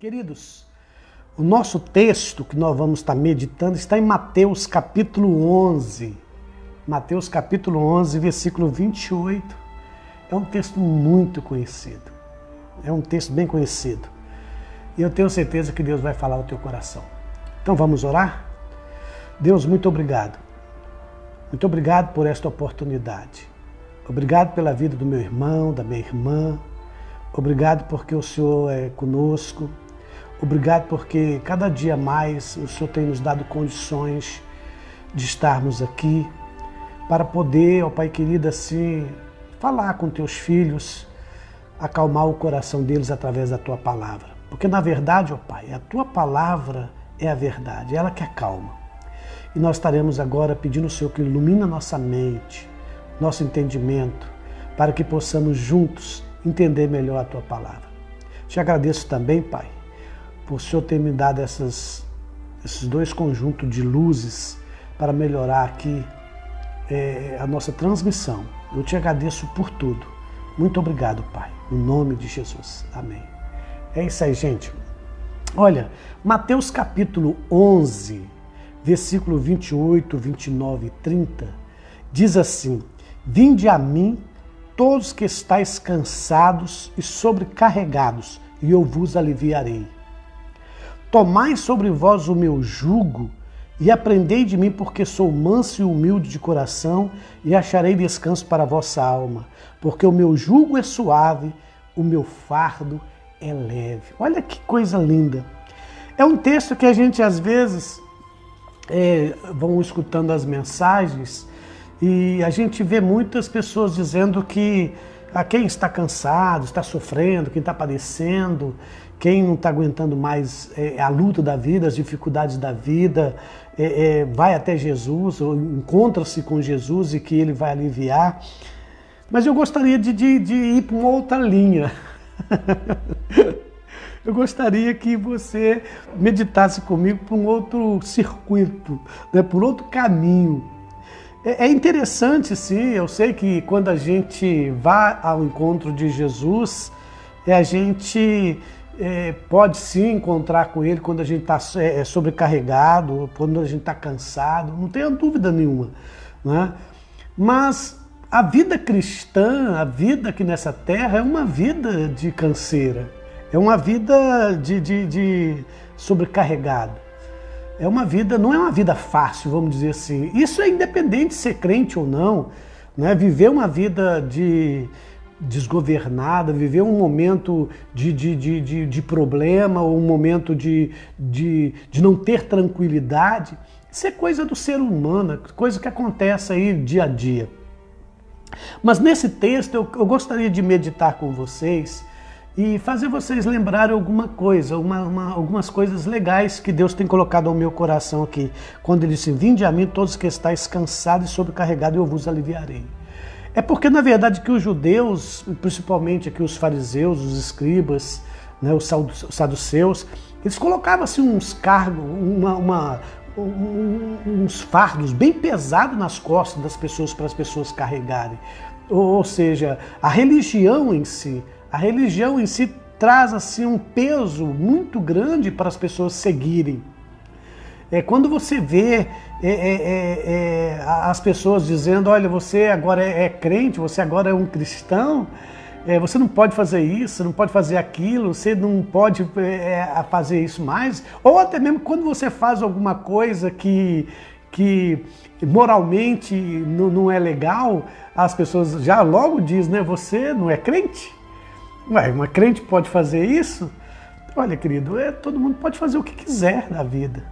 Queridos, o nosso texto que nós vamos estar meditando está em Mateus capítulo 11. Mateus capítulo 11, versículo 28. É um texto muito conhecido. É um texto bem conhecido. E eu tenho certeza que Deus vai falar ao teu coração. Então vamos orar? Deus, muito obrigado. Muito obrigado por esta oportunidade. Obrigado pela vida do meu irmão, da minha irmã. Obrigado porque o Senhor é conosco. Obrigado porque cada dia mais o Senhor tem nos dado condições de estarmos aqui para poder, ó Pai querido, assim, falar com teus filhos, acalmar o coração deles através da tua palavra. Porque na verdade, ó Pai, a tua palavra é a verdade, ela que acalma. E nós estaremos agora pedindo ao Senhor que ilumine a nossa mente, nosso entendimento, para que possamos juntos entender melhor a tua palavra. Te agradeço também, Pai, por o Senhor ter me dado esses dois conjuntos de luzes para melhorar aqui a nossa transmissão. Eu te agradeço por tudo. Muito obrigado, Pai. No nome de Jesus. Amém. É isso aí, gente. Olha, Mateus capítulo 11, versículo 28, 29 e 30, diz assim: Vinde a mim, todos que estáis cansados e sobrecarregados, e eu vos aliviarei. Tomai sobre vós o meu jugo e aprendei de mim, porque sou manso e humilde de coração, e acharei descanso para a vossa alma, porque o meu jugo é suave, o meu fardo é leve. Olha que coisa linda. É um texto que a gente às vezes vão escutando as mensagens e a gente vê muitas pessoas dizendo que quem está cansado, está sofrendo, quem está padecendo, quem não está aguentando mais a luta da vida, as dificuldades da vida, vai até Jesus, ou encontra-se com Jesus e que ele vai aliviar. Mas eu gostaria de ir para uma outra linha. Eu gostaria que você meditasse comigo por um outro circuito, né, por outro caminho. É interessante, sim, eu sei que quando a gente vai ao encontro de Jesus, a gente pode sim encontrar com Ele quando a gente está sobrecarregado, quando a gente está cansado, não tenha dúvida nenhuma, né? Mas a vida cristã, a vida aqui nessa terra é uma vida de canseira, é uma vida de sobrecarregado. É uma vida, não é uma vida fácil, vamos dizer assim. Isso é independente de ser crente ou não, né? Viver uma vida desgovernada, viver um momento de problema, ou um momento de não ter tranquilidade, isso é coisa do ser humano, coisa que acontece aí dia a dia. Mas nesse texto eu gostaria de meditar com vocês e fazer vocês lembrarem alguma coisa, algumas coisas legais que Deus tem colocado ao meu coração aqui. Quando ele disse, vinde a mim todos que estáis cansados e sobrecarregados, eu vos aliviarei. É porque, na verdade, que os judeus, principalmente aqui os fariseus, os escribas, né, os saduceus, eles colocavam assim, uns cargos, uns fardos bem pesados nas costas das pessoas para as pessoas carregarem. Ou seja, a religião em si traz assim um peso muito grande para as pessoas seguirem. Quando você vê as pessoas dizendo, olha, você agora é crente, você agora é um cristão, você não pode fazer isso, você não pode fazer aquilo, você não pode fazer isso mais, ou até mesmo quando você faz alguma coisa que moralmente não é legal, as pessoas já logo dizem, né, você não é crente? Ué, uma crente pode fazer isso? Olha, querido, todo mundo pode fazer o que quiser na vida.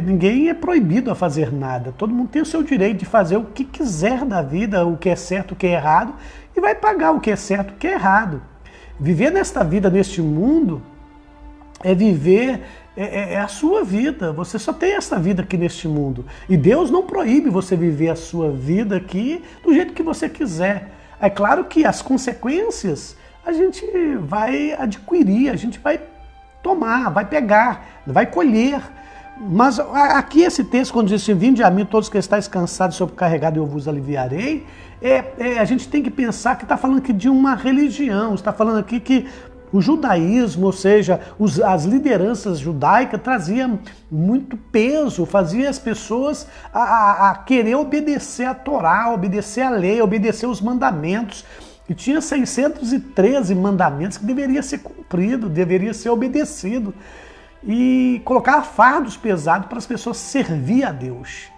Ninguém é proibido a fazer nada. Todo mundo tem o seu direito de fazer o que quiser da vida, o que é certo, o que é errado, e vai pagar o que é certo, o que é errado. Viver nesta vida, neste mundo, é viver a sua vida. Você só tem essa vida aqui neste mundo. E Deus não proíbe você viver a sua vida aqui do jeito que você quiser. É claro que as consequências a gente vai adquirir, a gente vai tomar, vai pegar, vai colher. Mas aqui esse texto, quando diz assim, vinde a mim todos que estáis cansados e sobrecarregados, eu vos aliviarei, a gente tem que pensar que está falando aqui de uma religião, está falando aqui que O judaísmo, ou seja, as lideranças judaicas traziam muito peso, fazia as pessoas a querer obedecer a Torá, obedecer a lei, obedecer os mandamentos. E tinha 613 mandamentos que deveria ser cumprido, deveria ser obedecido. E colocar fardos pesados para as pessoas servir a Deus.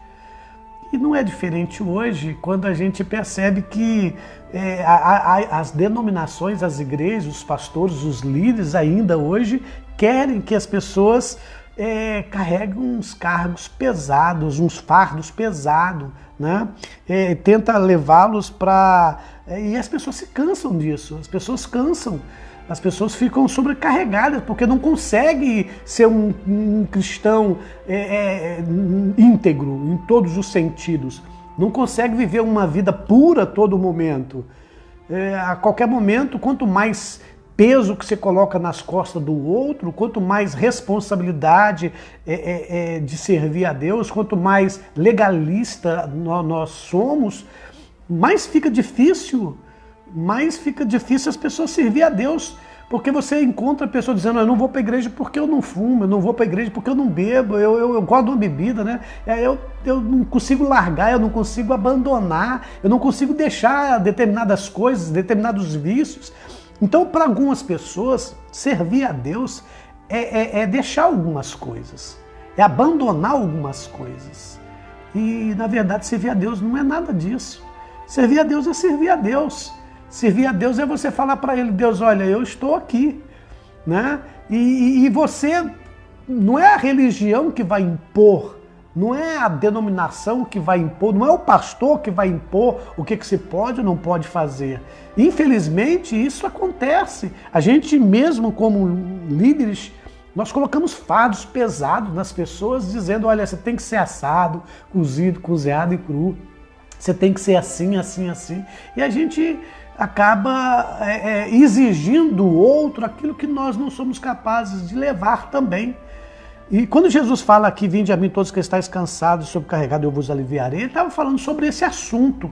E não é diferente hoje, quando a gente percebe que as denominações, as igrejas, os pastores, os líderes ainda hoje querem que as pessoas carreguem uns cargos pesados, uns fardos pesados, né? Tenta levá-los para... E as pessoas se cansam disso, as pessoas cansam. As pessoas ficam sobrecarregadas porque não conseguem ser um cristão íntegro em todos os sentidos. Não consegue viver uma vida pura a todo momento. A qualquer momento, quanto mais peso que você coloca nas costas do outro, quanto mais responsabilidade de servir a Deus, quanto mais legalista nós somos, mais fica difícil as pessoas servir a Deus, porque você encontra a pessoa dizendo, eu não vou para a igreja porque eu não fumo, eu não vou para a igreja porque eu não bebo, eu gosto de uma bebida, né? Eu não consigo largar, eu não consigo abandonar, eu não consigo deixar determinadas coisas, determinados vícios. Então, para algumas pessoas, servir a Deus é deixar algumas coisas, é abandonar algumas coisas. E, na verdade, servir a Deus não é nada disso. Servir a Deus é servir a Deus. Servir a Deus é você falar para Ele, Deus, olha, eu estou aqui, né? E você, não é a religião que vai impor, não é a denominação que vai impor, não é o pastor que vai impor o que você pode ou não pode fazer. Infelizmente, isso acontece. A gente mesmo como líderes, nós colocamos fardos pesados nas pessoas, dizendo, olha, você tem que ser assado, cozido, cozinhado e cru. Você tem que ser assim, assim, assim. E a gente acaba exigindo do outro aquilo que nós não somos capazes de levar também. E quando Jesus fala aqui, vinde a mim todos que estáis cansados e sobrecarregados, eu vos aliviarei, ele estava falando sobre esse assunto.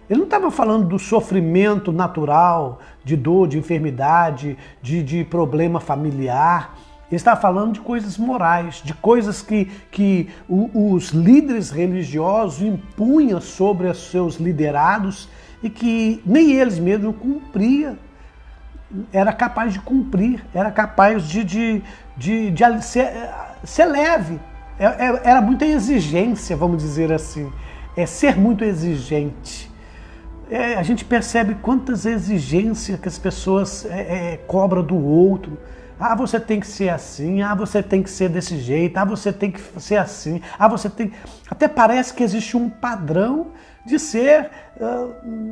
Ele não estava falando do sofrimento natural, de dor, de enfermidade, de problema familiar. Ele estava falando de coisas morais, de coisas que os líderes religiosos impunham sobre os seus liderados e que nem eles mesmos cumpriam. Era capaz de cumprir, era capaz de ser leve. Era muita exigência, vamos dizer assim. Ser muito exigente. A gente percebe quantas exigências que as pessoas cobram do outro. Ah, você tem que ser assim, ah, você tem que ser desse jeito, ah, você tem que ser assim, ah, você tem... Até parece que existe um padrão de ser,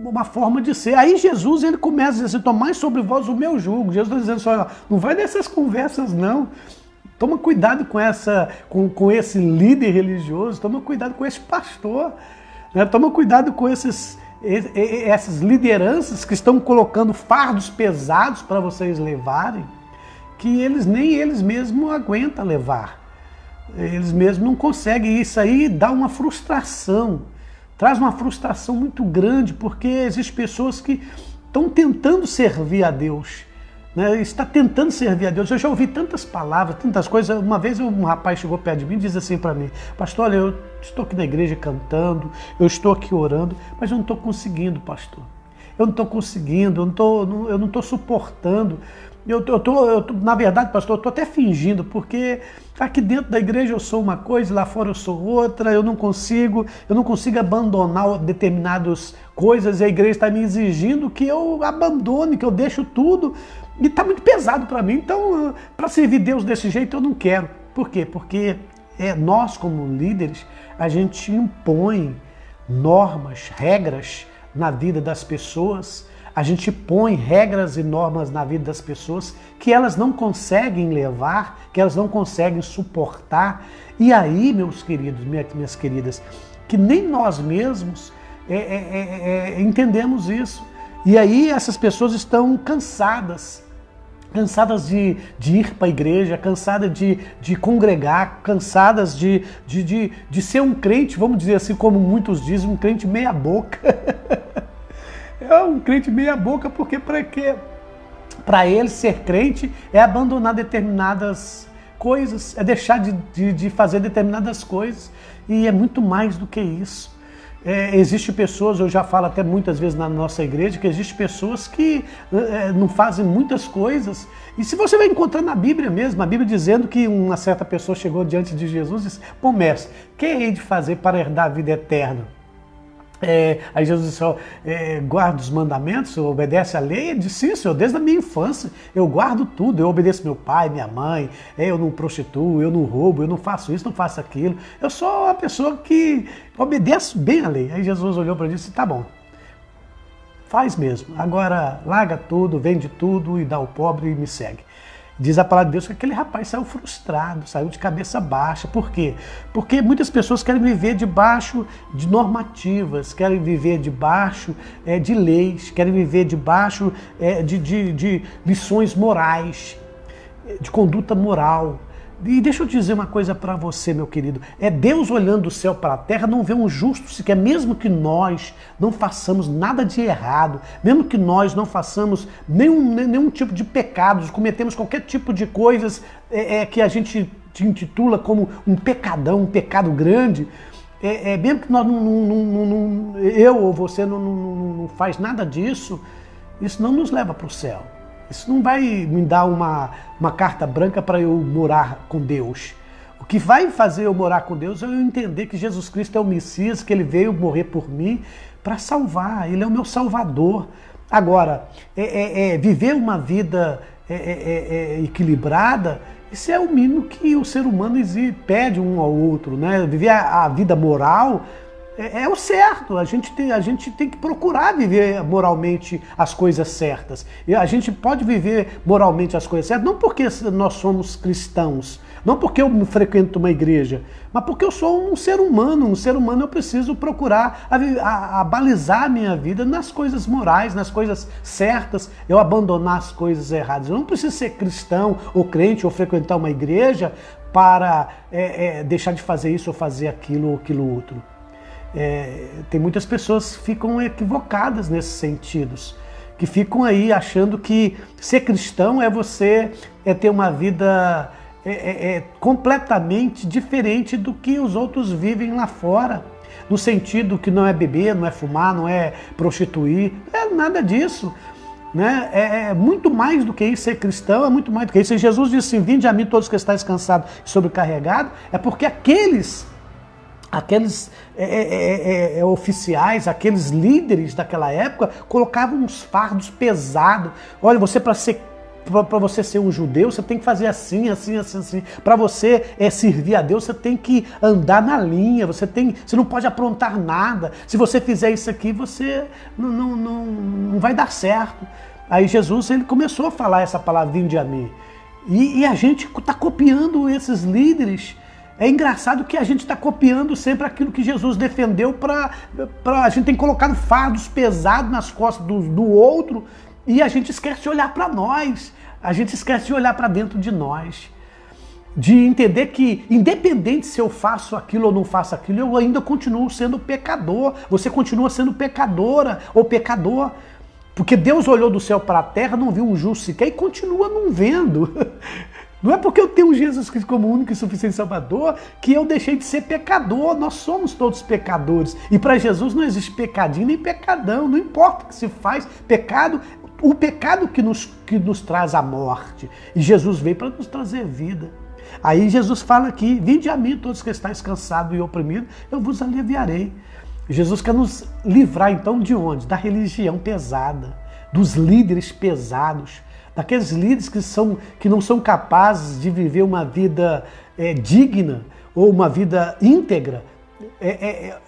uma forma de ser. Aí Jesus, ele começa a dizer assim, tomai sobre vós o meu jugo. Jesus está dizendo assim, não vai nessas conversas não. Toma cuidado com esse líder religioso, toma cuidado com esse pastor, né? Toma cuidado com essas lideranças que estão colocando fardos pesados para vocês levarem, que nem eles mesmos aguentam levar. Eles mesmos não conseguem. Isso aí dá uma frustração, traz uma frustração muito grande, porque existem pessoas que estão tentando servir a Deus, né? Está tentando servir a Deus. Eu já ouvi tantas palavras, tantas coisas. Uma vez um rapaz chegou perto de mim e disse assim para mim, pastor, olha, eu estou aqui na igreja cantando, eu estou aqui orando, mas eu não estou conseguindo, pastor. Eu não estou conseguindo, eu não estou suportando. Na verdade, pastor, eu estou até fingindo, porque aqui dentro da igreja eu sou uma coisa, lá fora eu sou outra, eu não consigo abandonar determinadas coisas, e a igreja está me exigindo que eu abandone, que eu deixe tudo, e está muito pesado para mim. Então, para servir Deus desse jeito, eu não quero. Por quê? Porque nós, como líderes, a gente impõe normas, regras na vida das pessoas. A gente põe regras e normas na vida das pessoas que elas não conseguem levar, que elas não conseguem suportar. E aí, meus queridos, minhas queridas, que nem nós mesmos entendemos isso. E aí essas pessoas estão cansadas de ir para a igreja, cansadas de congregar, cansadas de ser um crente, vamos dizer assim, como muitos dizem, um crente meia boca. É um crente meia boca, porque para quê? Para ele, ser crente é abandonar determinadas coisas, é deixar de fazer determinadas coisas. E é muito mais do que isso. Existem pessoas, eu já falo até muitas vezes na nossa igreja, que existem pessoas que não fazem muitas coisas. E se você vai encontrar na Bíblia mesmo, a Bíblia dizendo que uma certa pessoa chegou diante de Jesus e disse: "Pô, mestre, o que hei de fazer para herdar a vida eterna?" Aí Jesus disse: guarda os mandamentos, obedece à lei. Ele disse: sim, Senhor, desde a minha infância eu guardo tudo, eu obedeço meu pai, minha mãe, eu não prostituo, eu não roubo, eu não faço isso, não faço aquilo, eu sou uma pessoa que obedeço bem a lei. Aí Jesus olhou para ele e disse: tá bom, faz mesmo, agora larga tudo, vende tudo e dá ao pobre e me segue. Diz a palavra de Deus que aquele rapaz saiu frustrado, saiu de cabeça baixa. Por quê? Porque muitas pessoas querem viver debaixo de normativas, querem viver debaixo de leis, querem viver debaixo de lições morais, de conduta moral. E deixa eu dizer uma coisa para você, meu querido. Deus olhando do céu para a terra não vê um justo sequer, mesmo que nós não façamos nada de errado, mesmo que nós não façamos nenhum tipo de pecados, cometemos qualquer tipo de coisas que a gente intitula como um pecadão, um pecado grande, mesmo que nós eu ou você não faz nada disso, isso não nos leva para o céu. Isso não vai me dar uma carta branca para eu morar com Deus. O que vai fazer eu morar com Deus é eu entender que Jesus Cristo é o Messias, que Ele veio morrer por mim para salvar. Ele é o meu Salvador. Agora, viver uma vida equilibrada, isso é o mínimo que o ser humano pede um ao outro, né? Viver a vida moral é o certo. A gente tem que procurar viver moralmente as coisas certas. E a gente pode viver moralmente as coisas certas, não porque nós somos cristãos, não porque eu frequento uma igreja, mas porque eu sou um ser humano. Um ser humano, eu preciso procurar a balizar a minha vida nas coisas morais, nas coisas certas, eu abandonar as coisas erradas. Eu não preciso ser cristão ou crente ou frequentar uma igreja para deixar de fazer isso ou fazer aquilo ou aquilo outro. Tem muitas pessoas que ficam equivocadas nesses sentidos, que ficam aí achando que ser cristão é você ter uma vida completamente diferente do que os outros vivem lá fora, no sentido que não é beber, não é fumar, não é prostituir, nada disso. Né? É muito mais do que isso. Ser cristão é muito mais do que isso. E Jesus disse assim: vinde a mim todos que estáis cansados e sobrecarregados, é porque aqueles oficiais, aqueles líderes daquela época colocavam uns fardos pesados. Olha, para você ser um judeu, você tem que fazer assim, assim, assim, assim. Para você servir a Deus, você tem que andar na linha, você não pode aprontar nada. Se você fizer isso aqui, você não vai dar certo. Aí Jesus, ele começou a falar essa palavra: vinde a mim. E a gente está copiando esses líderes. É engraçado que a gente está copiando sempre aquilo que Jesus defendeu a gente tem colocado fardos pesados nas costas do outro e a gente esquece de olhar para nós, a gente esquece de olhar para dentro de nós, de entender que independente se eu faço aquilo ou não faço aquilo, eu ainda continuo sendo pecador, você continua sendo pecadora ou pecador, porque Deus olhou do céu para a terra, não viu um justo sequer e continua não vendo. Não é porque eu tenho Jesus Cristo como único e suficiente Salvador que eu deixei de ser pecador. Nós somos todos pecadores. E para Jesus não existe pecadinho nem pecadão. Não importa o que se faz, pecado, o pecado que nos traz a morte. E Jesus veio para nos trazer vida. Aí Jesus fala aqui: vinde a mim todos que estáis cansados e oprimidos, eu vos aliviarei. Jesus quer nos livrar então de onde? Da religião pesada, dos líderes pesados, daqueles líderes que não são capazes de viver uma vida digna ou uma vida íntegra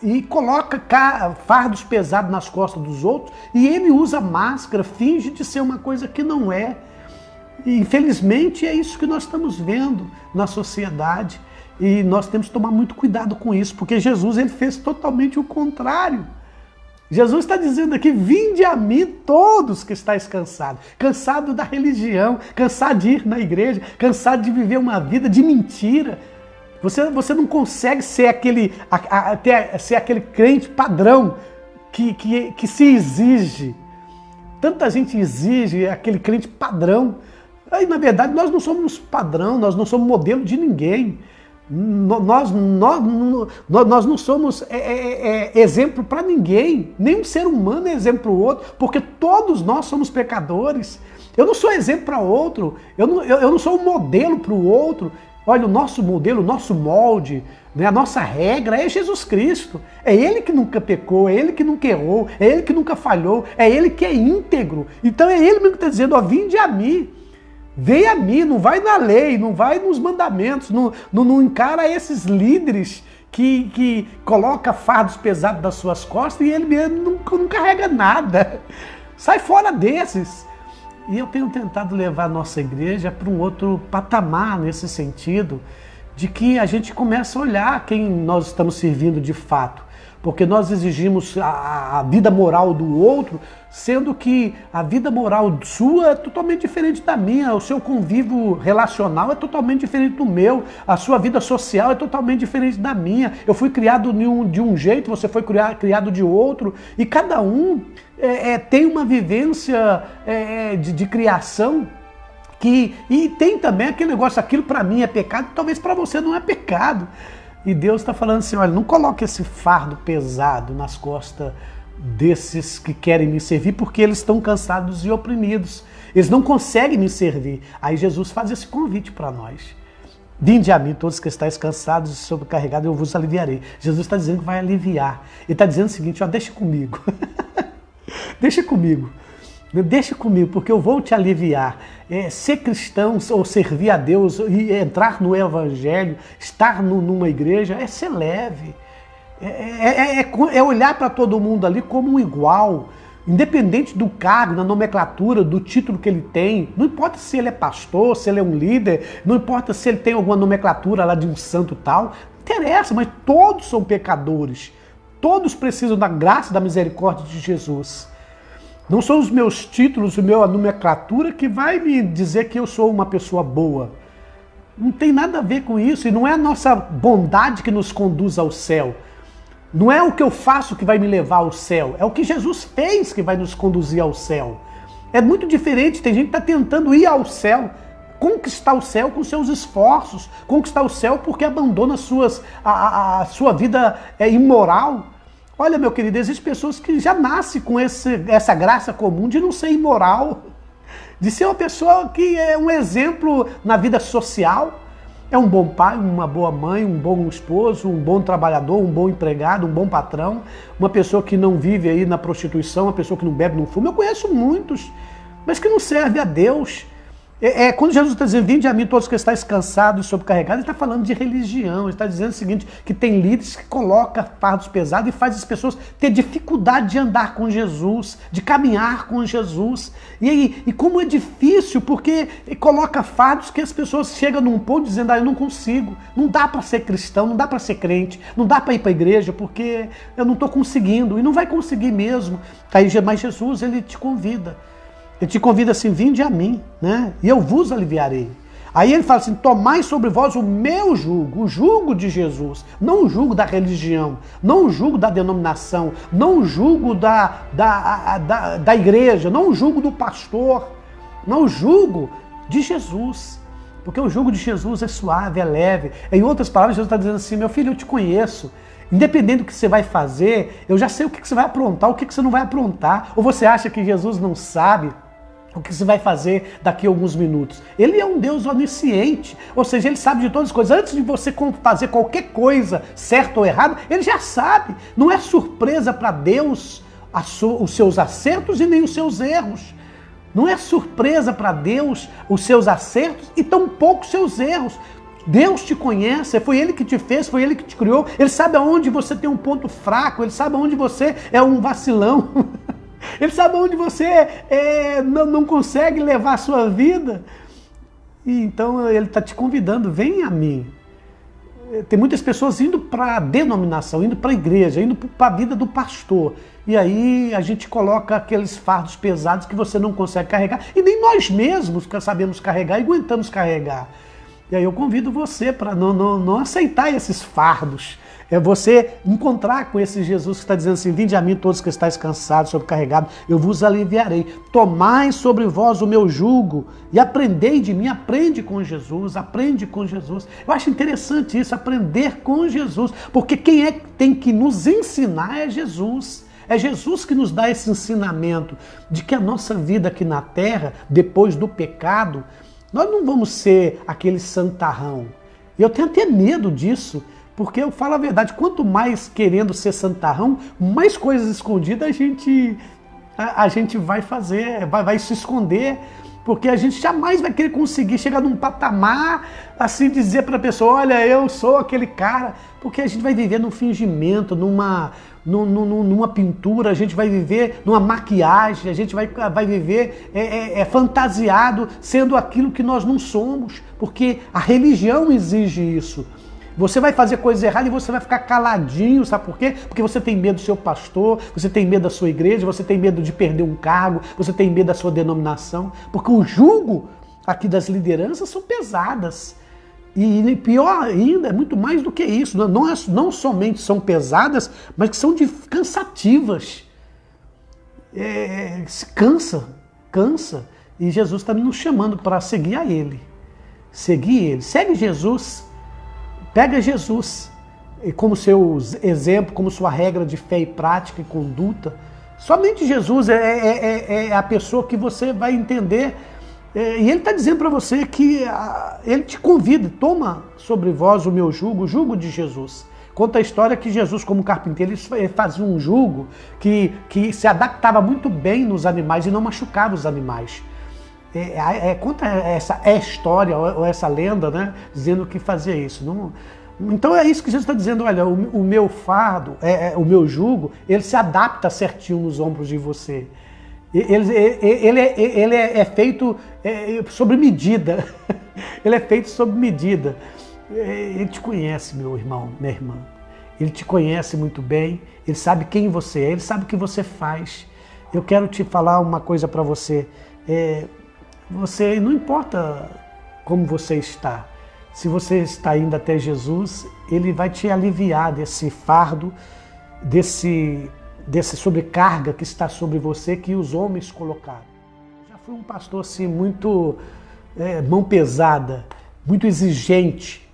e coloca fardos pesados nas costas dos outros e ele usa máscara, finge de ser uma coisa que não é. E, infelizmente é isso que nós estamos vendo na sociedade e nós temos que tomar muito cuidado com isso, porque Jesus ele fez totalmente o contrário. Jesus está dizendo aqui: vinde a mim todos que estáis cansados. Cansado da religião, cansado de ir na igreja, cansado de viver uma vida de mentira. Você não consegue ser aquele crente padrão que se exige. Tanta gente exige aquele crente padrão. Aí, na verdade, nós não somos padrão, nós não somos modelo de ninguém. Nós não somos exemplo para ninguém. Nenhum ser humano é exemplo para o outro, porque todos nós somos pecadores. Eu não sou exemplo para outro, eu não sou um modelo para o outro. Olha, o nosso modelo, o nosso molde, né, a nossa regra é Jesus Cristo. É Ele que nunca pecou, é Ele que nunca errou, é Ele que nunca falhou, é Ele que é íntegro. Então é Ele mesmo que está dizendo, ó, vinde a mim. Venha a mim, não vai na lei, não vai nos mandamentos, não encara esses líderes que coloca fardos pesados das suas costas e ele mesmo não carrega nada. Sai fora desses. E eu tenho tentado levar a nossa igreja para um outro patamar nesse sentido, de que a gente começa a olhar quem nós estamos servindo de fato. Porque nós exigimos a vida moral do outro, sendo que a vida moral sua é totalmente diferente da minha, o seu convívio relacional é totalmente diferente do meu, a sua vida social é totalmente diferente da minha. Eu fui criado de um jeito, você foi criado de outro, e cada um tem uma vivência de criação e tem também aquele negócio, aquilo para mim é pecado, talvez para você não é pecado. E Deus está falando assim, olha, não coloque esse fardo pesado nas costas desses que querem me servir, porque eles estão cansados e oprimidos. Eles não conseguem me servir. Aí Jesus faz esse convite para nós. Vinde a mim, todos que estáis cansados e sobrecarregados, eu vos aliviarei. Jesus está dizendo que vai aliviar. Ele está dizendo o seguinte, ó, deixa comigo. Deixa comigo. Deixa comigo, porque eu vou te aliviar. Ser cristão ou servir a Deus e entrar no Evangelho, estar numa igreja, é ser leve. É olhar para todo mundo ali como um igual, independente do cargo, da nomenclatura, do título que ele tem. Não importa se ele é pastor, se ele é um líder, não importa se ele tem alguma nomenclatura lá de um santo tal. Não interessa, mas todos são pecadores. Todos precisam da graça e da misericórdia de Jesus. Não são os meus títulos, a minha nomenclatura que vai me dizer que eu sou uma pessoa boa. Não tem nada a ver com isso. E não é a nossa bondade que nos conduz ao céu. Não é o que eu faço que vai me levar ao céu. É o que Jesus fez que vai nos conduzir ao céu. É muito diferente. Tem gente que está tentando ir ao céu, conquistar o céu com seus esforços. Conquistar o céu porque abandona a sua vida imoral. Olha, meu querido, existem pessoas que já nascem com essa graça comum de não ser imoral, de ser uma pessoa que é um exemplo na vida social, é um bom pai, uma boa mãe, um bom esposo, um bom trabalhador, um bom empregado, um bom patrão, uma pessoa que não vive aí na prostituição, uma pessoa que não bebe, não fuma. Eu conheço muitos, mas que não serve a Deus. Quando Jesus está dizendo, vinde a mim todos que estáis cansados e sobrecarregados, ele está falando de religião, ele está dizendo o seguinte, que tem líderes que colocam fardos pesados e faz as pessoas ter dificuldade de andar com Jesus, de caminhar com Jesus. E como é difícil, porque coloca fardos que as pessoas chegam num ponto dizendo, eu não consigo, não dá para ser cristão, não dá para ser crente, não dá para ir para a igreja, porque eu não estou conseguindo, e não vai conseguir mesmo. Mas Jesus, ele te convida. Ele te convida assim, vinde a mim, né? E eu vos aliviarei. Aí ele fala assim, tomai sobre vós o meu jugo, o jugo de Jesus. Não o jugo da religião, não o jugo da denominação, não o jugo da igreja, não o jugo do pastor, não o jugo de Jesus. Porque o jugo de Jesus é suave, é leve. Em outras palavras, Jesus está dizendo assim, meu filho, eu te conheço. Independente do que você vai fazer, eu já sei o que você vai aprontar, o que você não vai aprontar. Ou você acha que Jesus não sabe o que você vai fazer daqui a alguns minutos? Ele é um Deus onisciente, ou seja, ele sabe de todas as coisas. Antes de você fazer qualquer coisa, certo ou errado, ele já sabe. Não é surpresa para Deus os seus acertos e nem os seus erros. Não é surpresa para Deus os seus acertos e tampouco os seus erros. Deus te conhece, foi Ele que te fez, foi Ele que te criou. Ele sabe aonde você tem um ponto fraco, Ele sabe aonde você é um vacilão. Ele sabe onde você não consegue levar a sua vida. E então ele está te convidando, vem a mim. Tem muitas pessoas indo para a denominação, indo para a igreja, indo para a vida do pastor. E aí a gente coloca aqueles fardos pesados que você não consegue carregar. E nem nós mesmos sabemos carregar e aguentamos carregar. E aí eu convido você para não aceitar esses fardos. É você encontrar com esse Jesus que está dizendo assim: vinde a mim todos que estáis cansados, sobrecarregados, eu vos aliviarei. Tomai sobre vós o meu jugo e aprendei de mim. Aprende com Jesus, aprende com Jesus. Eu acho interessante isso, aprender com Jesus, porque quem é que tem que nos ensinar é Jesus. É Jesus que nos dá esse ensinamento de que a nossa vida aqui na terra, depois do pecado, nós não vamos ser aquele santarrão. E eu tenho até medo disso, porque eu falo a verdade, quanto mais querendo ser santarrão, mais coisas escondidas a gente vai fazer, vai se esconder, porque a gente jamais vai querer conseguir chegar num patamar, assim, dizer para a pessoa: olha, eu sou aquele cara, porque a gente vai viver num fingimento, numa pintura, a gente vai viver numa maquiagem, a gente vai viver fantasiado, sendo aquilo que nós não somos, porque a religião exige isso. Você vai fazer coisa errada e você vai ficar caladinho, sabe por quê? Porque você tem medo do seu pastor, você tem medo da sua igreja, você tem medo de perder um cargo, você tem medo da sua denominação, porque o jugo aqui das lideranças são pesadas. E pior ainda, é muito mais do que isso, não somente são pesadas, mas que são cansativas. Se cansa. E Jesus está nos chamando para seguir a Ele. Seguir Ele. Segue Jesus. Pega Jesus como seu exemplo, como sua regra de fé e prática e conduta. Somente Jesus é a pessoa que você vai entender. E Ele está dizendo para você que Ele te convida: toma sobre vós o meu jugo, o jugo de Jesus. Conta a história que Jesus, como carpinteiro, ele fazia um jugo que se adaptava muito bem nos animais e não machucava os animais. Conta essa história ou essa lenda, né, dizendo que fazia isso. Então é isso que Jesus está dizendo: olha, o meu fardo, o meu jugo, ele se adapta certinho nos ombros de você. Ele é feito sob medida. Ele é feito sob medida. Ele te conhece, meu irmão, minha irmã. Ele te conhece muito bem. Ele sabe quem você é. Ele sabe o que você faz. Eu quero te falar uma coisa para você. Você, não importa como você está, se você está indo até Jesus, Ele vai te aliviar desse fardo, dessa sobrecarga que está sobre você, que os homens colocaram. Já fui um pastor assim, muito mão pesada, muito exigente,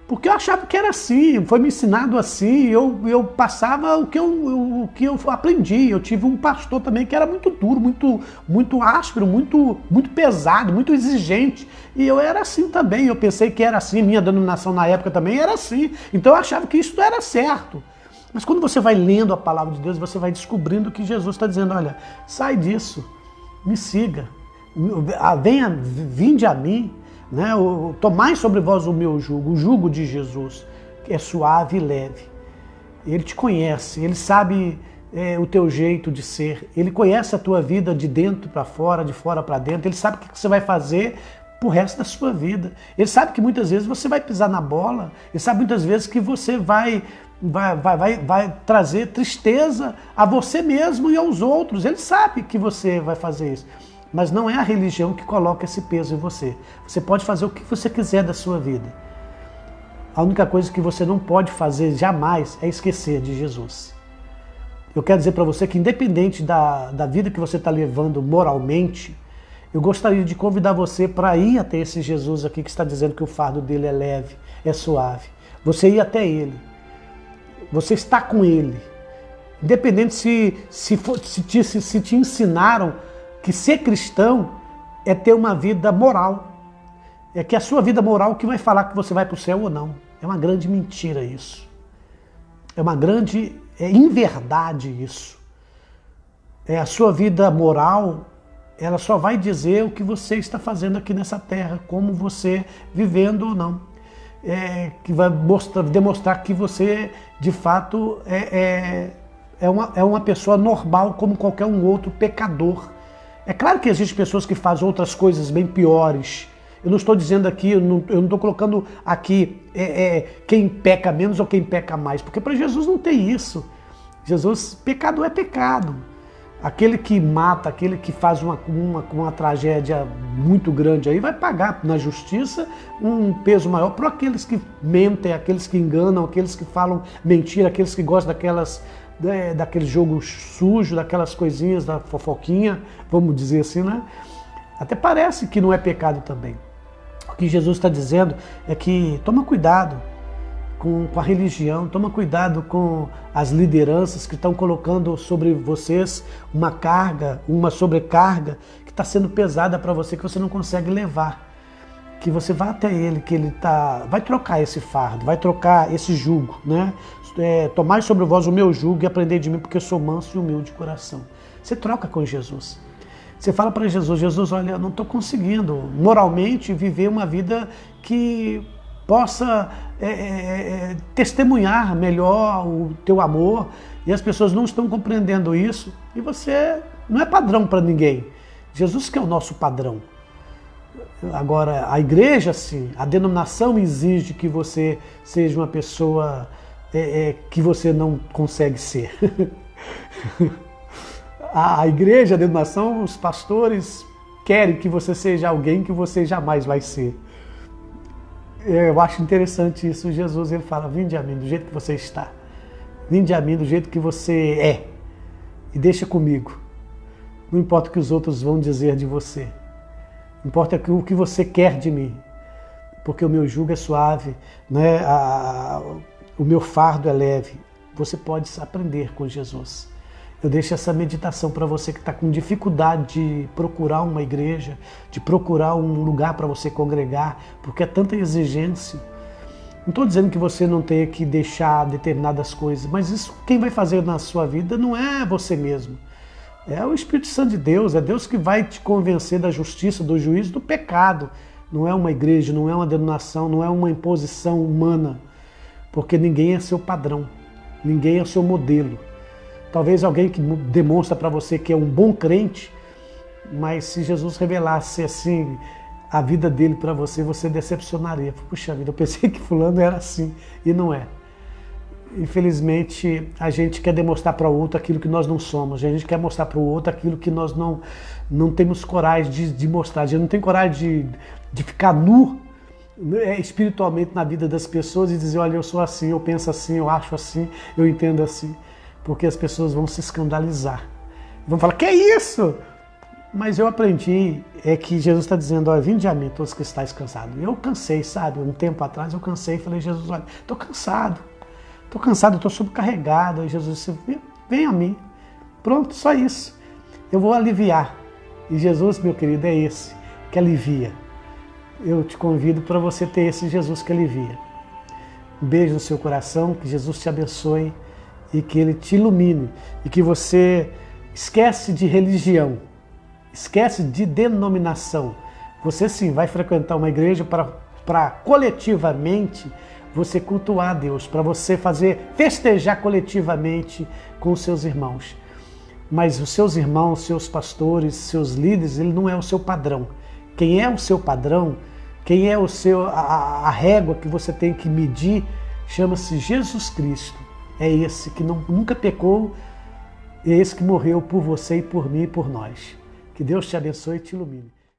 porque eu achava que era assim, foi me ensinado assim, eu passava o que eu aprendi. Eu tive um pastor também que era muito duro, muito áspero, muito pesado, muito exigente. E eu era assim também, eu pensei que era assim, minha denominação na época também era assim. Então eu achava que isso era certo. Mas quando você vai lendo a palavra de Deus, você vai descobrindo que Jesus está dizendo: olha, sai disso, me siga, vinde a mim. Né? Tomai sobre vós o meu jugo, o jugo de Jesus, que é suave e leve. Ele te conhece, Ele sabe o teu jeito de ser, Ele conhece a tua vida de dentro para fora, de fora para dentro, Ele sabe o que você vai fazer pro resto da sua vida. Ele sabe que muitas vezes você vai pisar na bola, Ele sabe muitas vezes que você vai trazer tristeza a você mesmo e aos outros. Ele sabe que você vai fazer isso. Mas não é a religião que coloca esse peso em você. Você pode fazer o que você quiser da sua vida. A única coisa que você não pode fazer jamais é esquecer de Jesus. Eu quero dizer para você que, independente da vida que você está levando moralmente, eu gostaria de convidar você para ir até esse Jesus aqui que está dizendo que o fardo dele é leve, é suave. Você ir até Ele. Você está com Ele. Independente se te ensinaram que ser cristão é ter uma vida moral. É que a sua vida moral que vai falar que você vai para o céu ou não. É uma grande mentira isso. É uma grande inverdade isso. A sua vida moral, ela só vai dizer o que você está fazendo aqui nessa terra, como você vivendo ou não. Que vai demonstrar que você, de fato, é uma pessoa normal como qualquer um outro pecador. É claro que existem pessoas que fazem outras coisas bem piores. Eu não estou dizendo aqui, eu não estou colocando aqui quem peca menos ou quem peca mais, porque para Jesus não tem isso. Jesus, pecado é pecado. Aquele que mata, aquele que faz uma tragédia muito grande aí, vai pagar na justiça um peso maior para aqueles que mentem, aqueles que enganam, aqueles que falam mentira, aqueles que gostam daquele jogo sujo, daquelas coisinhas, da fofoquinha, vamos dizer assim, né? Até parece que não é pecado também. O que Jesus está dizendo é que toma cuidado com a religião, toma cuidado com as lideranças que estão colocando sobre vocês uma carga, uma sobrecarga que está sendo pesada para você, que você não consegue levar. Que você vá até ele, que ele vai trocar esse fardo, vai trocar esse jugo, né? Tomai sobre vós o meu jugo e aprendei de mim, porque eu sou manso e humilde de coração. Você troca com Jesus. Você fala para Jesus, Jesus, olha, eu não estou conseguindo moralmente viver uma vida que possa testemunhar melhor o teu amor, e as pessoas não estão compreendendo isso, e você não é padrão para ninguém. Jesus que é o nosso padrão. Agora, a igreja, sim, a denominação exige que você seja uma pessoa que você não consegue ser. A igreja, a denominação, os pastores querem que você seja alguém que você jamais vai ser. Eu acho interessante isso. Jesus, ele fala, vinde a mim do jeito que você está. Vinde a mim do jeito que você é. E deixa comigo. Não importa o que os outros vão dizer de você. Importa o que você quer de mim. Porque o meu jugo é suave, né? O meu fardo é leve. Você pode aprender com Jesus. Eu deixo essa meditação para você que está com dificuldade de procurar uma igreja, de procurar um lugar para você congregar, porque é tanta exigência. Não estou dizendo que você não tenha que deixar determinadas coisas, mas isso quem vai fazer na sua vida não é você mesmo. É o Espírito Santo de Deus, é Deus que vai te convencer da justiça, do juízo, do pecado. Não é uma igreja, não é uma denominação, não é uma imposição humana, porque ninguém é seu padrão, ninguém é seu modelo. Talvez alguém que demonstra para você que é um bom crente, mas se Jesus revelasse assim a vida dele para você, você decepcionaria. Puxa vida, eu pensei que fulano era assim, e não é. Infelizmente, a gente quer demonstrar para o outro aquilo que nós não somos, a gente quer mostrar para o outro aquilo que nós não temos coragem de mostrar, a gente não tem coragem de ficar nu espiritualmente na vida das pessoas e dizer, olha, eu sou assim, eu penso assim, eu acho assim, eu entendo assim. Porque as pessoas vão se escandalizar. Vão falar, que é isso? Mas eu aprendi, que Jesus está dizendo, olha, vinde a mim, todos que estáis cansados. Eu cansei, sabe? Um tempo atrás eu cansei e falei, Jesus, olha, estou cansado, estou sobrecarregado. Aí Jesus disse, vem a mim. Pronto, só isso. Eu vou aliviar. E Jesus, meu querido, é esse que alivia. Eu te convido para você ter esse Jesus que alivia. Um beijo no seu coração, que Jesus te abençoe e que Ele te ilumine, e que você esquece de religião, esquece de denominação. Você sim vai frequentar uma igreja para coletivamente você cultuar a Deus, para você festejar coletivamente com os seus irmãos. Mas os seus irmãos, seus pastores, seus líderes, ele não é o seu padrão. Quem é o seu padrão, quem é a régua que você tem que medir, chama-se Jesus Cristo. É esse que nunca pecou, é esse que morreu por você e por mim e por nós. Que Deus te abençoe e te ilumine.